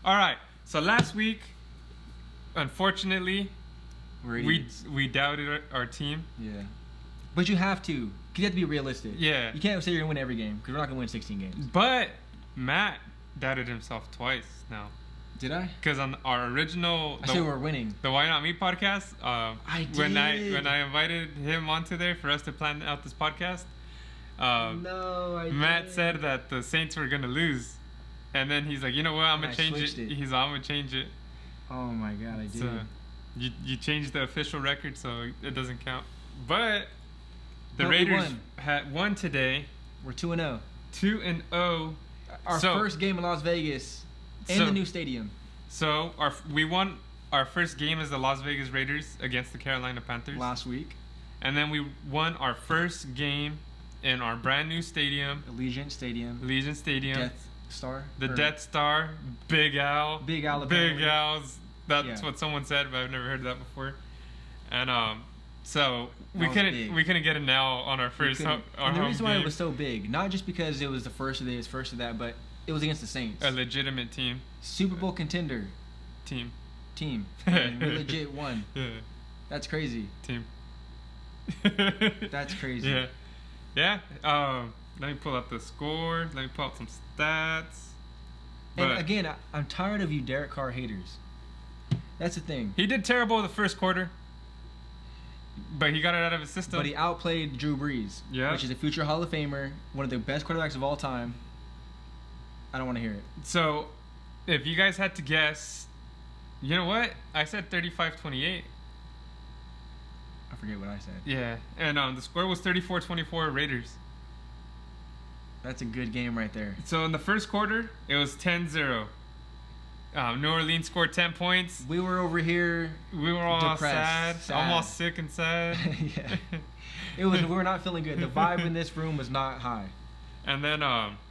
All right. So last week, unfortunately, we doubted our team. Yeah. But you have to. 'Cause you have to be realistic. Yeah. You can't say you're going to win every game because we're not going to win 16 games. But Matt doubted himself twice now. Did I? Because on our original... I said we're winning. The Why Not Me podcast, I did. when I invited him onto there for us to plan out this podcast, Matt said that the Saints were going to lose. And then he's like, you know what, I'm going to change it. He's like, I'm going to change it. Oh my God, I did. So you changed the official record, so it doesn't count. But the Raiders had won today. We're 2-0. 2-0. Our first game in Las Vegas and the new stadium. So we won our first game as the Las Vegas Raiders against the Carolina Panthers last week. And then we won our first game in our brand new stadium. Allegiant Stadium. Death Star. Death Star. Big Al. Big Al. Big Al's. That's what someone said, but I've never heard that before. And so we couldn't get an L on our first home game. And the reason why it was so big, not just because it was the first of that, but it was against the Saints. A legitimate team. Super Bowl contender. Team. And we legit won. Yeah. That's crazy. Team. That's crazy. Yeah. Yeah. Let me pull up the score. Let me pull up some stats. And again, I'm tired of you Derek Carr haters. That's the thing. He did terrible the first quarter, but he got it out of his system. But he outplayed Drew Brees, which is a future Hall of Famer, one of the best quarterbacks of all time. I don't want to hear it. So, if you guys had to guess, you know what? I said 35-28. I forget what I said. Yeah, and the score was 34-24 Raiders. That's a good game right there. So, in the first quarter, it was 10-0. New Orleans scored 10 points. We were over here. We were all depressed, sad, almost sick and sad. Yeah, we were not feeling good. The vibe in this room was not high. And then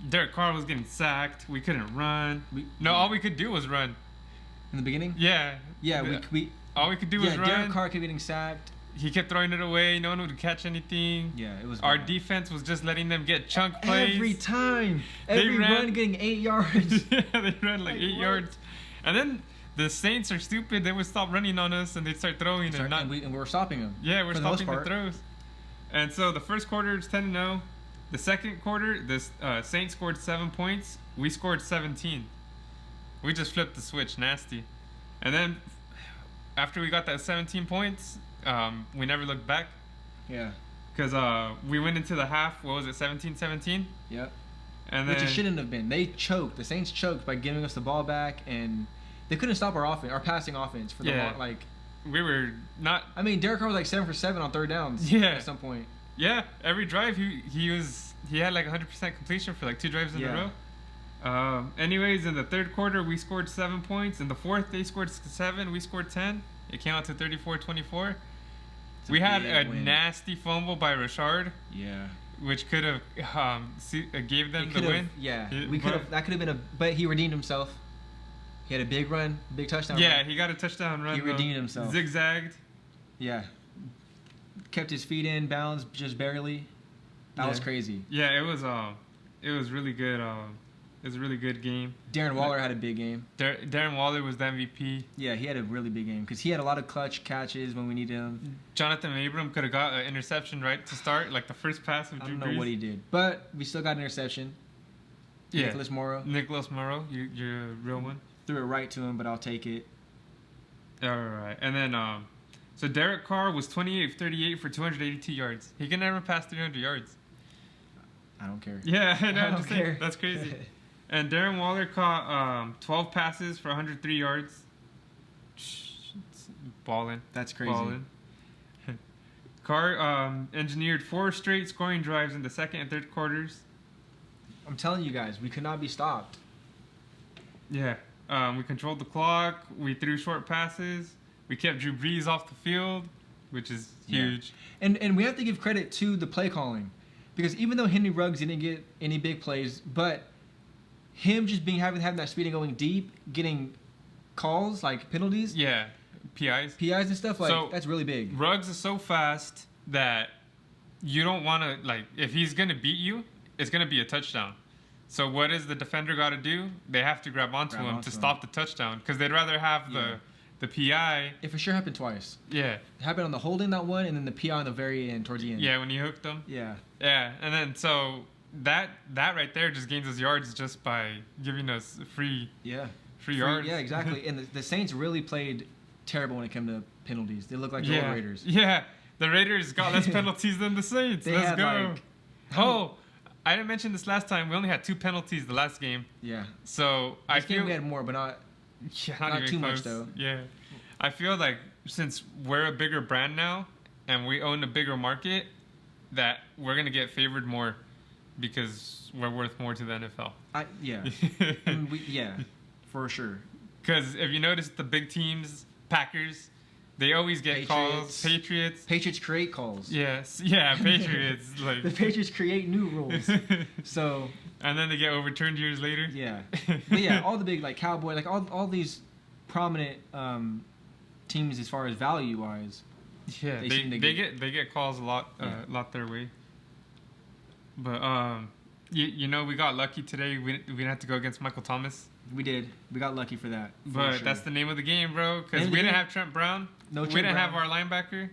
Derek Carr was getting sacked. We couldn't run. All we could do was run. In the beginning? Yeah. Yeah, all we could do was run. Derek Carr kept getting sacked. He kept throwing it away. No one would catch anything. Yeah, it was Our bad. Defense was just letting them get chunk plays. Every time. Every run getting 8 yards. Yeah, they ran like 8 yards. And then the Saints are stupid. They would stop running on us and they'd start throwing. And we were stopping them. Yeah, we're stopping the throws. And so the first quarter is 10-0. The second quarter, the Saints scored 7 points. We scored 17. We just flipped the switch, nasty. And then after we got that 17 points, we never looked back. Yeah. Because we went into the half, what was it, 17-17? Yep. And which it shouldn't have been. They choked. The Saints choked by giving us the ball back, and they couldn't stop our passing offense for the long, like. We were not. I mean, Derek Carr was like 7 for 7 on third downs. Yeah. At some point. Yeah, every drive he had like 100% completion for like 2 drives in a row. Anyways, in the third quarter we scored 7 points. In the fourth they scored 7. We scored 10. It came out to 34-24. We had a nasty fumble by Richard. Yeah. Which could have gave them the win. Yeah, that could have been but he redeemed himself. He had a big run, big touchdown. Yeah, run. He got a touchdown run. He redeemed himself. Zigzagged. Yeah. Kept his feet in bounds just barely. That was crazy. Yeah, it was really good. It was a really good game. Darren Waller had a big game. Darren Waller was the MVP. Yeah, he had a really big game because he had a lot of clutch catches when we needed him. Jonathan Abram could have got an interception right to start, like the first pass of Drew Brees. I don't know what he did, but we still got an interception. Yeah. Nicholas Morrow, you're a real one. Threw it right to him, but I'll take it. All right, and then so Derek Carr was 28-38 for 282 yards. He can never pass 300 yards. I don't care. Yeah, I don't care. That's crazy. And Darren Waller caught 12 passes for 103 yards. Balling. That's crazy. Balling. Carr engineered 4 straight scoring drives in the second and third quarters. I'm telling you guys, we could not be stopped. Yeah. We controlled the clock. We threw short passes. We kept Drew Brees off the field, which is huge. Yeah. And we have to give credit to the play calling. Because even though Henry Ruggs didn't get any big plays, but him just having that speed and going deep, getting calls, like penalties. Yeah, PIs and stuff, that's really big. Ruggs is so fast that you don't want to, if he's going to beat you, it's going to be a touchdown. So what does the defender got to do? They have to grab onto him to stop the touchdown because they'd rather have the PI. It for sure happened twice. Yeah. It happened on the holding that one, and then the PI on the very end, towards the end. Yeah, when he hooked them. Yeah. Yeah, and then so that right there just gains us yards just by giving us free yards. Yeah, exactly. And the Saints really played terrible when it came to penalties. They looked like the old Raiders. Yeah, the Raiders got less penalties than the Saints. Let's go. I didn't mention this last time. We only had 2 penalties the last game. Yeah. So I feel we had more, but not too much though. Yeah. I feel like since we're a bigger brand now and we own a bigger market, that we're gonna get favored more because we're worth more to the NFL. I mean, for sure. Because if you notice, the big teams, Packers, they always get calls. Patriots create calls. Yes, yeah, Patriots. Like the Patriots create new rules. So. And then they get overturned years later. Yeah, but yeah, all the big like Cowboy, like all these prominent teams as far as value wise. Yeah, they get calls a lot their way. But you know, we got lucky today. We didn't have to go against Michael Thomas. We did. We got lucky for that. But that's the name of the game, bro. Because we didn't have Trent Brown. We didn't have our linebacker,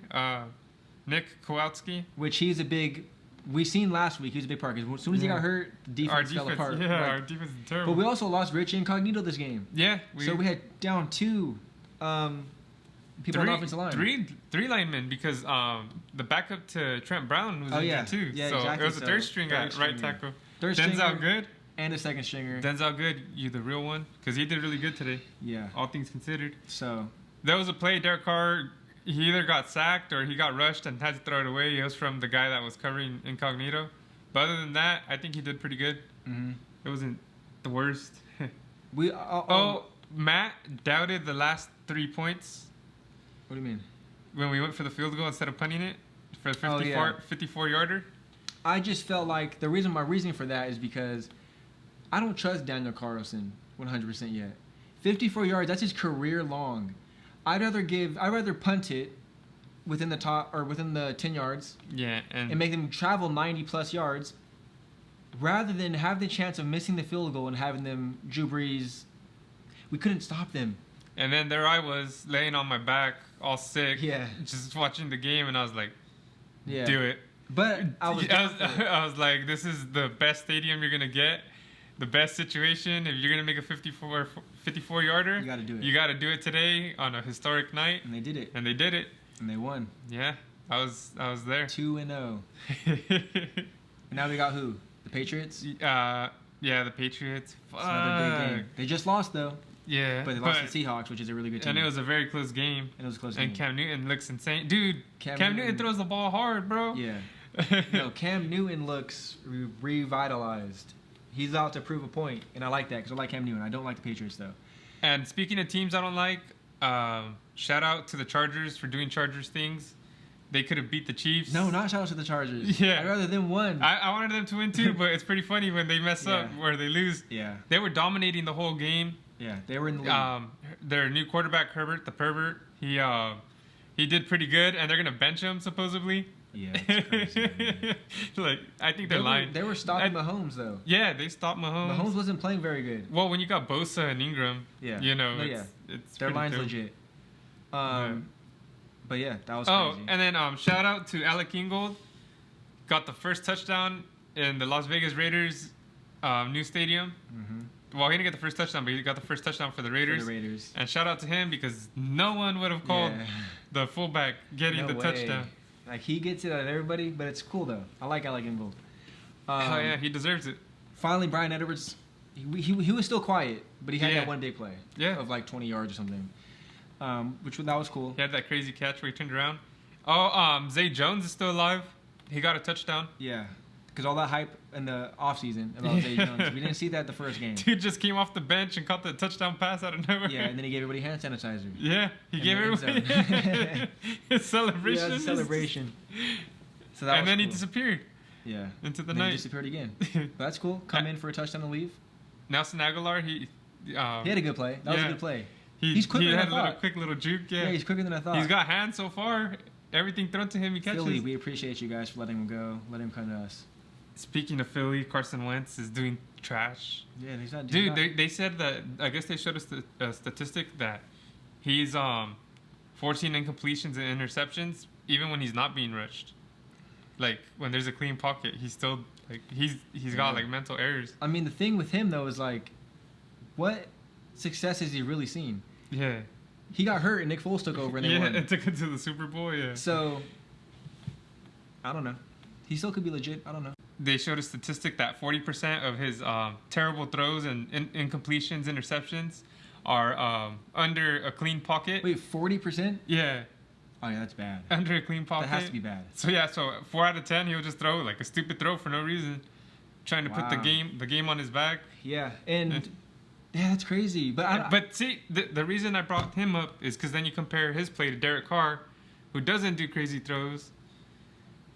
Nick Kowalski. Which he's a big. We seen last week. He was a big part. Because as soon as he got hurt, the defense fell apart. Yeah, our defense is terrible. But we also lost Rich Incognito this game. Yeah. So we had down 2 people on the offensive line. Three linemen because the backup to Trent Brown was in there too. Yeah, so exactly. It was a third string at right tackle. Denzel Good. And a second stringer. Denzel Good, you the real one. Because he did really good today. Yeah. All things considered. So. There was a play, Derek Carr, he either got sacked or he got rushed and had to throw it away. It was from the guy that was covering Incognito. But other than that, I think he did pretty good. Mm-hmm. It wasn't the worst. Matt doubted the last 3 points. What do you mean? When we went for the field goal instead of punting it for the 54-yarder. I just felt like my reasoning for that is because I don't trust Daniel Carlson 100% yet. 54 yards, that's his career long. I'd rather punt it within the 10 yards. Yeah, and make them travel 90 plus yards rather than have the chance of missing the field goal and having them Drew Brees. We couldn't stop them. And then there I was laying on my back all sick, yeah, just watching the game, and I was like, yeah, do it. But I was like, this is the best stadium you're gonna get, the best situation. If you're gonna make a 54 yarder, you gotta do it. You gotta do it today on a historic night. And they did it. And they did it. And they won. Yeah, I was there. 2-0. And now we got who? The Patriots. Yeah, the Patriots. It's another big game. They just lost though. Yeah, but they lost to the Seahawks, which is a really good team. And it was a very close game. And Cam Newton looks insane. Dude, Cam Newton throws the ball hard, bro. Yeah. No, Cam Newton looks revitalized. He's out to prove a point, and I like that because I like Cam Newton. I don't like the Patriots, though. And speaking of teams I don't like, shout out to the Chargers for doing Chargers things. They could have beat the Chiefs. No, not shout out to the Chargers. Yeah. I'd rather them win. I wanted them to win, too, but it's pretty funny when they mess up or they lose. Yeah. They were dominating the whole game. Yeah, they were in the lead. Their new quarterback, Herbert, the pervert, he did pretty good, and they're going to bench him, supposedly. Yeah, it's crazy. Like, I think they're lying. They were stopping Mahomes, though. Yeah, they stopped Mahomes. Mahomes wasn't playing very good. Well, when you got Bosa and Ingram, you know, it's their line's legit. But yeah, that was crazy. Oh, and then shout out to Alec Ingold. Got the first touchdown in the Las Vegas Raiders new stadium. Mm-hmm. Well, he didn't get the first touchdown, but he got the first touchdown for the Raiders. And shout out to him because no one would have called the fullback getting the touchdown. Like, he gets it out of everybody, but it's cool, though. I like Alec Ingold. Oh, yeah, he deserves it. Finally, Brian Edwards, he was still quiet, but he had that one big play of like 20 yards or something, that was cool. He had that crazy catch where he turned around. Oh, Zay Jones is still alive. He got a touchdown. Yeah. Because all that hype in the offseason about Zay Jones, we didn't see that the first game. Dude just came off the bench and caught the touchdown pass out of nowhere. Yeah, and then he gave everybody hand sanitizer. Yeah, he gave everybody his celebration. Yeah, celebration. So that and then cool. He disappeared. Yeah. Into the and night. He disappeared again. But that's cool. Come in for a touchdown and leave. Nelson Aguilar, he had a good play. That was a good play. He's quicker than I thought. He had a quick little juke. Yeah, he's quicker than I thought. He's got hands so far. Everything thrown to him, he catches. Philly, we appreciate you guys for letting him go. Let him come to us. speaking of Philly, Carson Wentz is doing trash. Yeah, he's not. Dude, they said that. I guess they showed us a statistic that he's 14 incompletions and interceptions, even when he's not being rushed. Like when there's a clean pocket, he's still like he's got like mental errors. I mean, the thing with him though is like, what success has he really seen? Yeah. He got hurt and Nick Foles took over and they won. Yeah, and took it to the Super Bowl. Yeah. So I don't know. He still could be legit. I don't know. They showed a statistic that 40% of his terrible throws and incompletions, interceptions, are under a clean pocket. Wait, 40%? Yeah. Oh yeah, that's bad. Under a clean pocket. That has to be bad. So yeah, 4 out of 10, he'll just throw like a stupid throw for no reason, trying to put the game on his back. Yeah, and yeah, that's crazy. But see, the reason I brought him up is because then you compare his play to Derek Carr, who doesn't do crazy throws,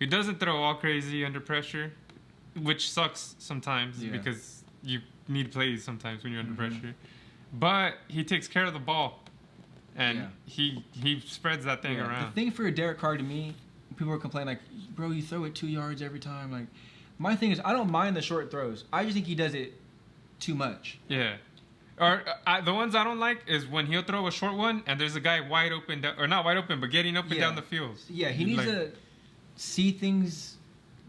who doesn't throw all crazy under pressure, which sucks sometimes because you need plays sometimes when you're under pressure. But he takes care of the ball, and he spreads that thing around. The thing for Derek Carr to me, people were complaining like, bro, you throw it 2 yards every time. Like, my thing is, I don't mind the short throws. I just think he does it too much. Yeah. Or the ones I don't like is when he'll throw a short one and there's a guy wide open, or not wide open, but getting up and down the field. Yeah, he needs to see things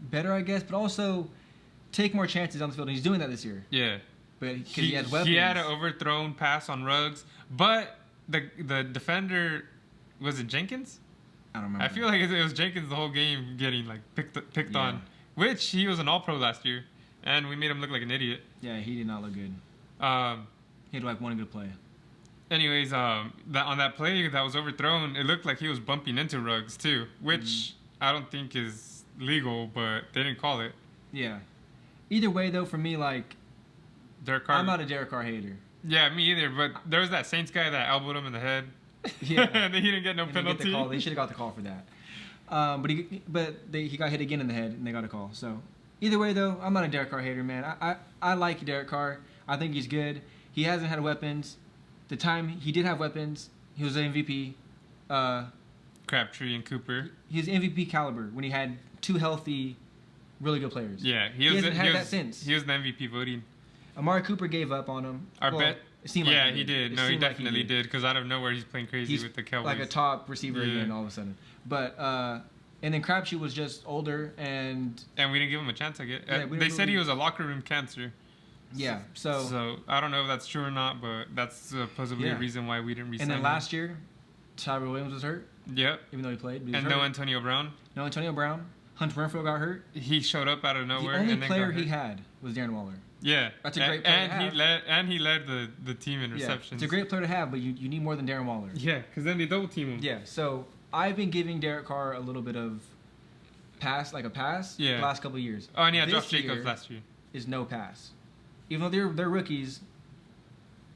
better, I guess, but also take more chances on the field. And he's doing that this year. Yeah. But he had weapons. He had an overthrown pass on Ruggs, but the defender, was it Jenkins? I don't remember. I feel like it was Jenkins the whole game getting like picked on, which he was an All-Pro last year, and we made him look like an idiot. Yeah, he did not look good. He had like one good play. Anyways, on that play that was overthrown, it looked like he was bumping into Ruggs too, which I don't think is legal, but they didn't call it. Yeah. Either way, though, for me, like, Derek Carr. I'm not a Derek Carr hater. Yeah, me either. But there was that Saints guy that elbowed him in the head. Yeah, and he didn't get no penalty. They should have got the call for that. But he got hit again in the head, and they got a call. So either way, though, I'm not a Derek Carr hater, man. I like Derek Carr. I think he's good. He hasn't had weapons. The time he did have weapons, he was an MVP. Crabtree and Cooper. He was MVP caliber when he had 2 healthy, really good players. Yeah, he hasn't had that since. He was in the MVP voting. Amari Cooper gave up on him. It seemed like he did. No, he definitely did. Because out of nowhere, he's playing crazy with the Cowboys. Like a top receiver again all of a sudden. But and then Crabtree was just older and we didn't give him a chance. I guess they said he was a locker room cancer. Yeah. So I don't know if that's true or not, but that's supposedly a reason why we didn't resign him. And then last year, Tyrell Williams was hurt. Yep. Even though he played. And no Antonio Brown. No Antonio Brown. Hunter Renfrow got hurt. He showed up out of nowhere. The only player he had was Darren Waller. Yeah, that's a great player to have. He led the team in receptions. It's a great player to have, but you need more than Darren Waller. Yeah, because then they double team him. Yeah, so I've been giving Derek Carr a little bit of pass the last couple of years. Oh, and yeah, Josh Jacobs last year. Is no pass. Even though they're rookies,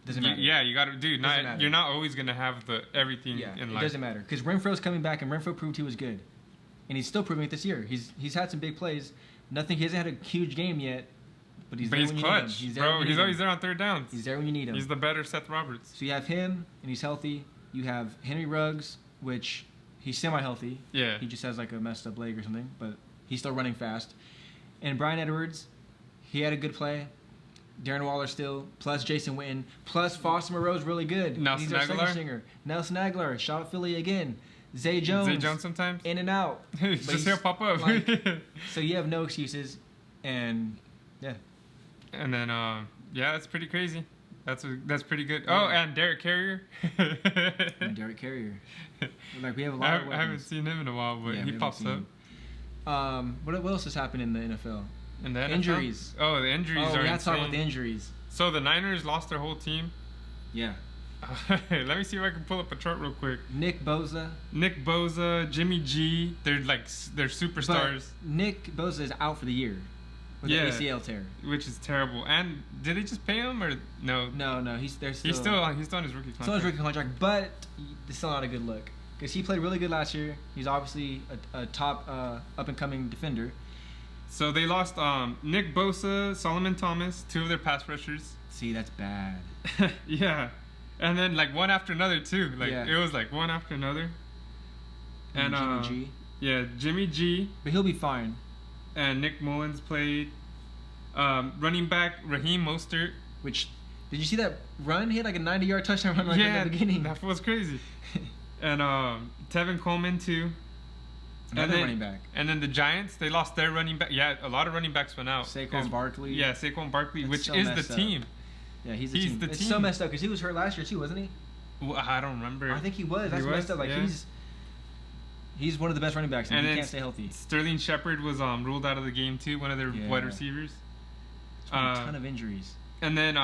doesn't matter. Yeah, you got to, dude. You're not always going to have everything in life. It doesn't matter, because Renfro's coming back, and Renfro proved he was good. And he's still proving it this year. He's had some big plays. He hasn't had a huge game yet. But he's clutch, he's bro. He's always there on third downs. He's there when you need him. He's the better Seth Roberts. So you have him, and he's healthy. You have Henry Ruggs, which he's semi-healthy. Yeah. He just has like a messed up leg or something, but he's still running fast. And Bryan Edwards, he had a good play. Darren Waller still, plus Jason Witten, plus Foster Moreau's really good. Nelson Aguilar. Nelson Aguilar, shout out Philly again. Zay Jones sometimes. In and out. Just he'll pop up. So you have no excuses, and yeah. And then, that's pretty crazy. That's pretty good. Oh, and Derek Carrier. Derek Carrier. Like we have a lot of weapons. I haven't seen him in a while, but he pops up. What else has happened in the NFL? And then injuries. Oh, the injuries are we have insane. to talk about the injuries. So the Niners lost their whole team. Yeah. Let me see if I can pull up a chart real quick. Nick Bosa, Jimmy G. They're superstars. But Nick Bosa is out for the year with an ACL tear, which is terrible. And did they just pay him or no? No. He's still on his rookie contract. Still on his rookie contract, but it's still not a good look because he played really good last year. He's obviously a top up and coming defender. So they lost Nick Bosa, Solomon Thomas, 2 of their pass rushers. See, that's bad. Yeah. And then like one after another too. It was like one after another. And Jimmy G. Yeah, Jimmy G. But he'll be fine. and Nick Mullins played. Running back Raheem Mostert. Which, did you see that run? He had like a 90-yard touchdown run in the beginning. That was crazy. And Tevin Coleman too. Another running back. And then the Giants, they lost their running back. Yeah, a lot of running backs went out. Saquon Barkley. Yeah, Saquon Barkley, That's which so is the messed up. team. Yeah, he's the team. It's so messed up because he was hurt last year too, wasn't he? Well, I don't remember. I think he was. That's messed up. Like yeah. he's one of the best running backs, and he can't stay healthy. Sterling Shepard was ruled out of the game too. One of their wide receivers. A ton of injuries. And then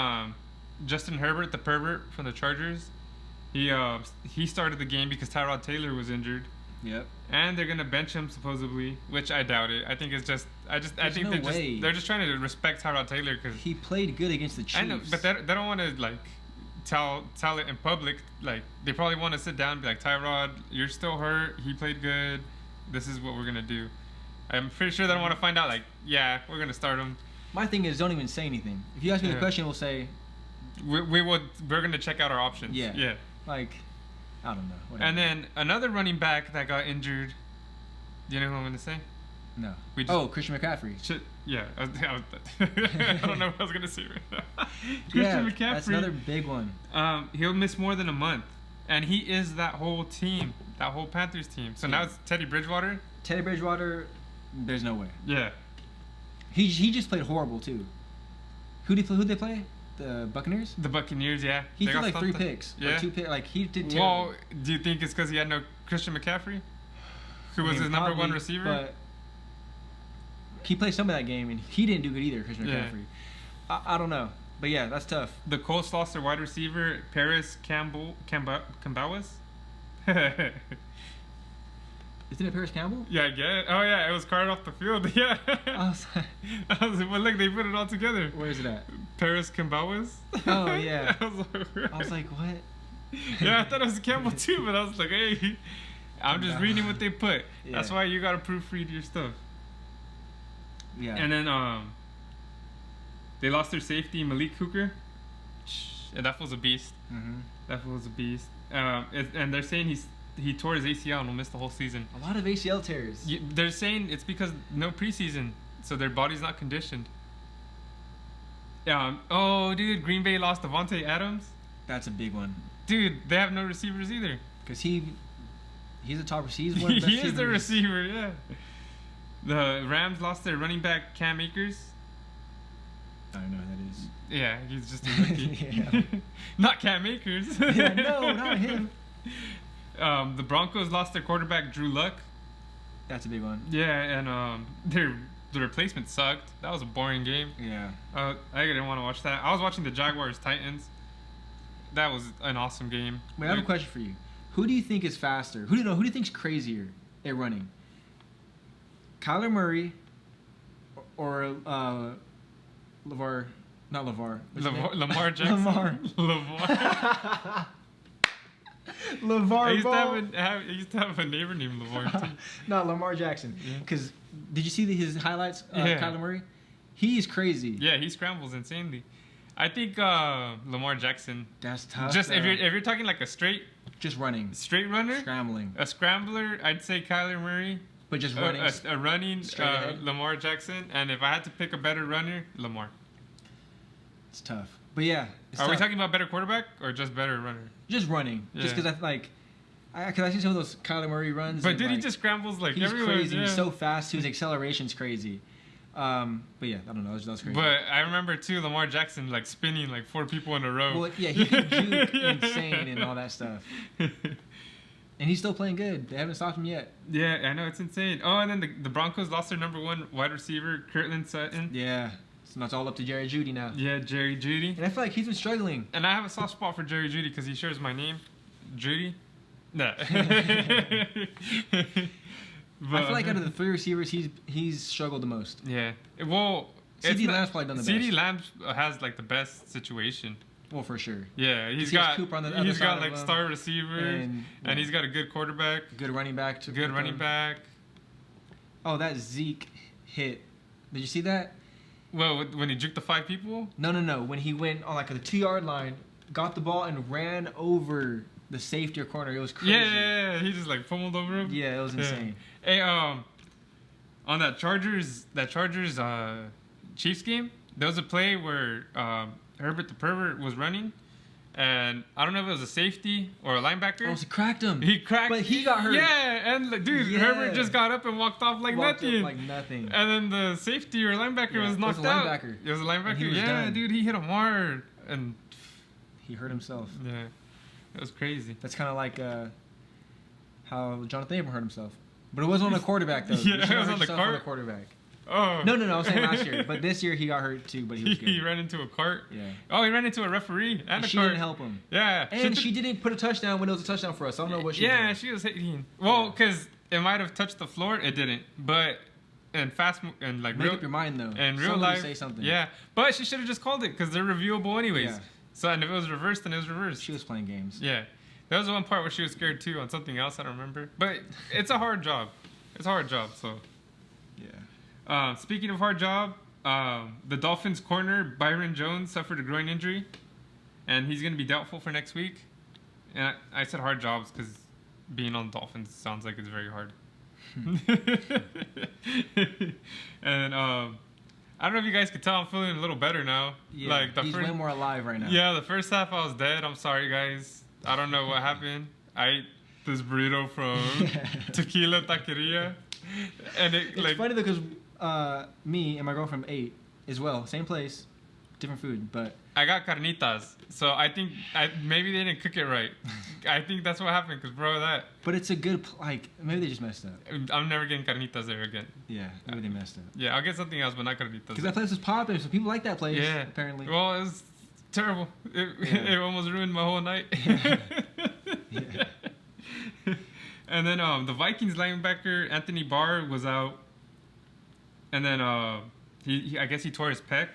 Justin Herbert, the pervert from the Chargers, he started the game because Tyrod Taylor was injured. Yep. And they're gonna bench him supposedly, which I doubt it. I think it's just I think they're just trying to respect Tyrod Taylor because he played good against the Chiefs. I know, but they don't want to like tell it in public. Like they probably want to sit down and be like, Tyrod, you're still hurt. He played good. This is what we're gonna do. I'm pretty sure they don't want to find out. Like, yeah, we're gonna start him. My thing is, don't even say anything. If you ask me the question, we'll say we're gonna check out our options. Yeah. Yeah. Like, I don't know. Whatever. And then another running back that got injured. Do you know who I'm gonna say? No. Christian McCaffrey. Yeah. I don't know what I was gonna say right now. Christian McCaffrey. That's another big one. He'll miss more than a month, and he is that whole team, that whole Panthers team. So now it's Teddy Bridgewater. Teddy Bridgewater, there's no way. Yeah. He just played horrible too. Who'd they play? The Buccaneers? The Buccaneers, yeah. He threw like 3 picks. Yeah. Or 2 picks. Like he did terrible. Well, do you think it's because he had no Christian McCaffrey? Who was his number one receiver? But he played some of that game and he didn't do good either, Christian McCaffrey. I don't know. But yeah, that's tough. The Colts lost their wide receiver, Paris Cambawas. Isn't it Paris Campbell? Yeah, I get it. Oh, yeah, it was carted off the field. Yeah. I was like, well, look, they put it all together. Where is it at? Paris Cambawas. Oh, yeah. I was like, what? Yeah, I thought it was Campbell too, but I was like, hey, I'm just reading what they put. Yeah. That's why you got to proofread your stuff. Yeah. And then they lost their safety, Malik Hooker. And that was a beast. Mm-hmm. That was a beast. And they're saying he tore his ACL and will miss the whole season. A lot of ACL tears. They're saying it's because no preseason, so their body's not conditioned. Oh, dude, Green Bay lost Devontae Adams. That's a big one. Dude, they have no receivers either. Because he's a top receiver. He's one of the best he is the receiver, yeah. The Rams lost their running back, Cam Akers. I don't know who that is. Yeah, he's just a rookie. Not Cam Akers. Yeah, no, not him. The Broncos lost their quarterback, Drew Luck. That's a big one. Yeah, and the replacement sucked. That was a boring game. Yeah. I didn't want to watch that. I was watching the Jaguars-Titans. That was an awesome game. Wait, I have a question for you. Who do you think is faster? Who do you think's crazier at running? Kyler Murray or Lamar Jackson. Lamar. LeVar I used to have a neighbor named LeVar too. No, Lamar Jackson. Because did you see his highlights? Kyler Murray. He's crazy. Yeah, he scrambles insanely. I think Lamar Jackson. That's tough. Just if you're talking like a straight running, straight runner, scrambling, a scrambler, I'd say Kyler Murray. But just running, a running Lamar Jackson, and if I had to pick a better runner, Lamar. It's tough. But yeah. Are we talking about better quarterback or just better runner? Just running. Yeah. Just because I see some of those Kyler Murray runs. But dude, he just scrambles like he's everywhere. Crazy. Yeah. He's so fast. His acceleration's crazy. But yeah, I don't know. That was crazy. But I remember too, Lamar Jackson like spinning like 4 people in a row. Well, yeah, he can juke insane and all that stuff. And he's still playing good. They haven't stopped him yet. Yeah, I know, it's insane. Oh, and then the Broncos lost their number 1 wide receiver, Courtland Sutton. Yeah. So it's all up to Jerry Jeudy now. Yeah, Jerry Jeudy. And I feel like he's been struggling. And I have a soft spot for Jerry Jeudy because he shares my name, Jeudy. No. But I feel like out of the 3 receivers, he's struggled the most. Yeah. Well, CeeDee Lamb's probably done the best. CeeDee Lamb has like the best situation. Well, for sure. Yeah, he's got Cooper on the other side like star receivers, and he's got a good quarterback, good running back. Good running back. Oh, that Zeke hit! Did you see that? Well, when he juked the 5 people? No. When he went on like the 2-yard line, got the ball and ran over the safety or corner. It was crazy. Yeah. He just like pummeled over him. Yeah, it was insane. Hey, on that Chargers Chiefs game, there was a play where Herbert the pervert was running, and I don't know if it was a safety or a linebacker. Oh, he cracked him. He cracked, but he got hurt. Yeah, and dude, Yeah. Herbert just got up and walked off like nothing. Like nothing. And then the safety or linebacker was knocked out. It was a linebacker. And he was Yeah, done. dude, he hit him hard, and he hurt himself. Yeah, it was crazy. That's kind of like how Jonathan Abram hurt himself, but it wasn't on a quarterback though. Yeah, You it shouldn't was hurt on the yourself cart. a quarterback. Oh. No, I'm saying last year, but this year he got hurt too, but he was good. He ran into a cart. Yeah. Oh, he ran into a referee and a she cart. didn't help him. Yeah. And she didn't put a touchdown when it was a touchdown for us. I don't know what she did. Yeah, she was hitting. Well, because it might have touched the floor. It didn't. But and like Make up your mind though. In real Somebody life, say something. Yeah, but she should have just called it because they're reviewable anyways. Yeah. So and if it was reversed, then it was reversed. She was playing games. Yeah, there was one part where she was scared too on something else. I don't remember. But it's a hard job. It's a hard job. So. Yeah. Speaking of hard job, the Dolphins corner Byron Jones suffered a groin injury, and he's going to be doubtful for next week. And I said hard jobs because being on the Dolphins sounds like it's very hard. And I don't know if you guys could tell I'm feeling a little better now. Yeah. Like he's way more alive right now. Yeah, the first half I was dead. I'm sorry, guys. I don't know what happened. I ate this burrito from Tequila Taqueria, and It's funny though because me and my girlfriend ate as well, same place, different food, but I got carnitas, so I think maybe they didn't cook it right. I think that's what happened, cause bro, But it's a good maybe they just messed up. I'm never getting carnitas there again. Yeah, maybe they messed up. Yeah, I'll get something else, but not carnitas. Because that place was popular, so people like that place. Yeah, apparently. Well, it was terrible. It almost ruined my whole night. Yeah. And then the Vikings linebacker Anthony Barr was out, and then he I guess he tore his pec.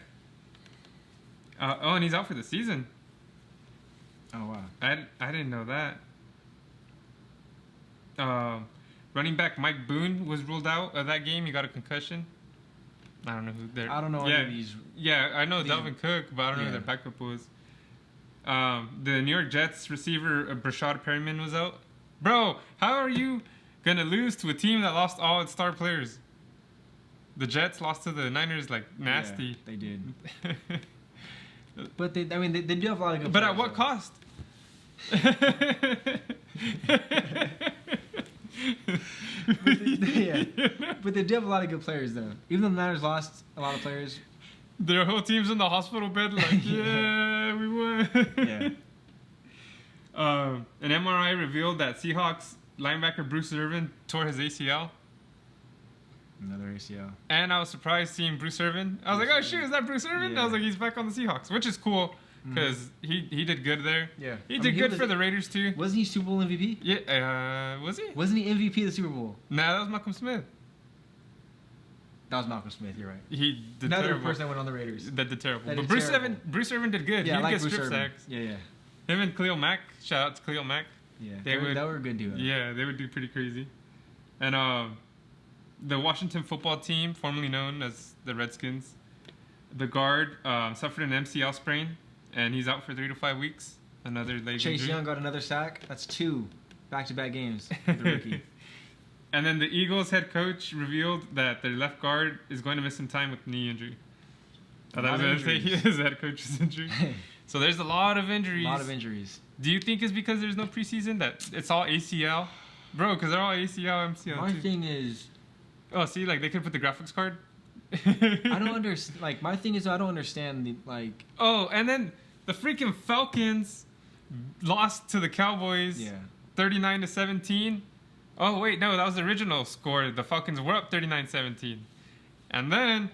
And he's out for the season. Oh wow! I didn't know that. Running back Mike Boone was ruled out of that game. He got a concussion. I don't know who they're. I don't know any of these. Yeah, I know Dalvin Cook, but I don't know who their backup was. The New York Jets receiver Brashad Perryman was out. Bro, how are you gonna lose to a team that lost all its star players? The Jets lost to the Niners like nasty. Yeah, they did. But they do have a lot of good. But players, at what though. cost? But they do have a lot of good players though. Even though the Niners lost a lot of players. Their whole team's in the hospital bed like, yeah, we won. Yeah. An MRI revealed that Seahawks linebacker Bruce Irvin tore his ACL. Another ACL. And I was surprised seeing Bruce Irvin. I was like, oh shit, is that Bruce Irvin? Yeah. I was like, he's back on the Seahawks, which is cool because he did good there. Yeah. He did good for the Raiders too. Wasn't he Super Bowl MVP? Yeah, was he? Wasn't he MVP of the Super Bowl? Nah, that was Malcolm Smith. That was Malcolm Smith. You're right. He did Another terrible. person that went on the Raiders. That did terrible. That But did Bruce terrible. Irvin did good. Yeah, I He would like get Bruce strip Irvin. sacks. Yeah. Him and Khalil Mack. Shout out to Khalil Mack. Yeah. They would. That were a good duo. Yeah, they would do pretty crazy. And the Washington football team, formerly known as the Redskins, the guard suffered an MCL sprain, and he's out for 3 to 5 weeks. Another leg Chase injury. Young got another sack. That's 2 back-to-back games for the rookie. And then the Eagles head coach revealed that their left guard is going to miss some time with knee injury. I thought I was going to say his head coach's injury. So there's a lot of injuries. A lot of injuries. Do you think it's because there's no preseason that it's all ACL? Bro, because they're all ACL, MCL My too. thing is, Oh, see, like they could put the graphics card. I don't understand. Like my thing is, I don't understand the like. Oh, and then the freaking Falcons lost to the Cowboys. Yeah. 39-17. Oh wait, no, that was the original score. The Falcons were up 39-17, and then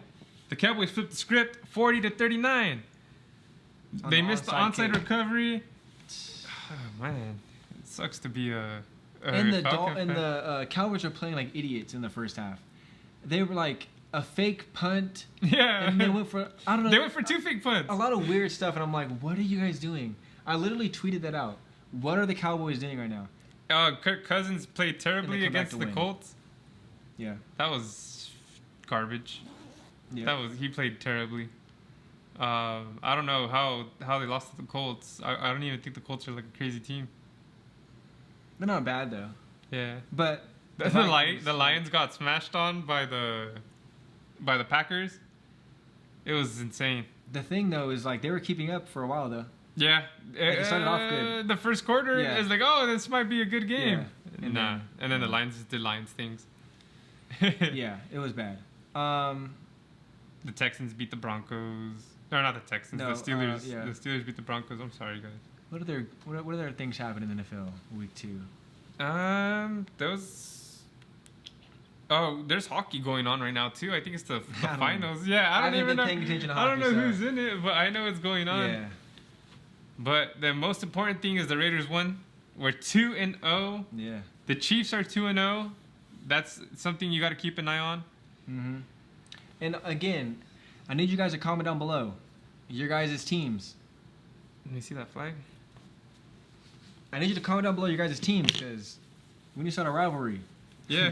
the Cowboys flipped the script 40-39. They missed the onside recovery. Oh, man, it sucks to be a And Falcon fan. the Cowboys were playing like idiots in the first half. They were like a fake punt. Yeah. And they went for I don't know. They went for 2 fake punts. A lot of weird stuff, and I'm like, what are you guys doing? I literally tweeted that out. What are the Cowboys doing right now? Kirk Cousins played terribly against the Colts. Yeah. That was garbage. Yeah. He played terribly. I don't know how they lost to the Colts. I don't even think the Colts are like a crazy team. They're not bad though. Yeah. But The Lions got smashed on by the Packers. It was insane. The thing though is like they were keeping up for a while though. Yeah, it started off good. The first quarter is like, oh, this might be a good game. Yeah. And then the Lions did Lions things. Yeah, it was bad. The Texans beat the Broncos. No, not the Texans. No, the Steelers. yeah. The Steelers beat the Broncos. I'm sorry, guys. What other things happened in the NFL week 2? There's hockey going on right now too. I think it's the finals. Know. Yeah, I don't even know. Attention to hockey, I don't know who's in it, but I know it's going on. Yeah. But the most important thing is the Raiders won. We're 2-0. Yeah. The Chiefs are 2-0. That's something you got to keep an eye on. Mm-hmm. And again, I need you guys to comment down below your guys' teams. Let me see that flag. I need you to comment down below your guys' teams because we need to start a rivalry. Yeah.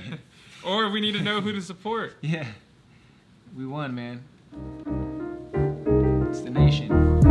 Or we need to know who to support. Yeah. We won, man. It's the nation.